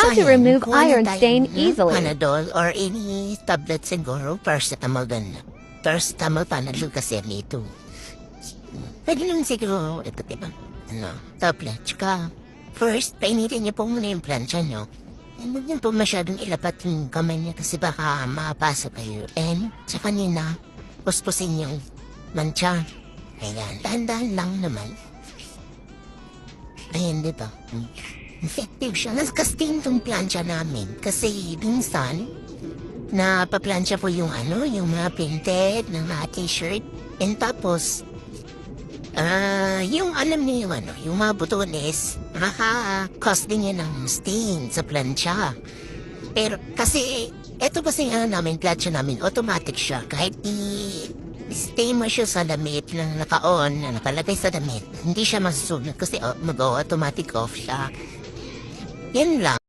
How to remove iron stain easily. Panadol or any tablet siguro, paracetamol din. Paracetamol, Panadol kasi nito. Pwede naman siguro, ito diba? Tablet. Tsaka, first, painitin niyo po muna yung plancha niyo. Huwag niyo po masyadong ilapat yung kamay niya kasi baka makapasa kayo. And, sa kanina, puspusin yung mancha. Ayan, dahan-dahan lang naman. Ayan, diba? Effective siya. Nagkasting tong plancha namin. Kasi, minsan, napaplansya po yung yung mga printed ng mga t-shirt. And tapos, yung alam niyo yung mga butones, makaka-cause din yan ng stain sa plancha. Pero kasi, eto kasi namin, plancha namin, automatic siya. Kahit i-stay mo siya sa damit na naka-on, na nakalagay sa damit, hindi siya masusunod kasi mag-automatic off siya. Yan lang.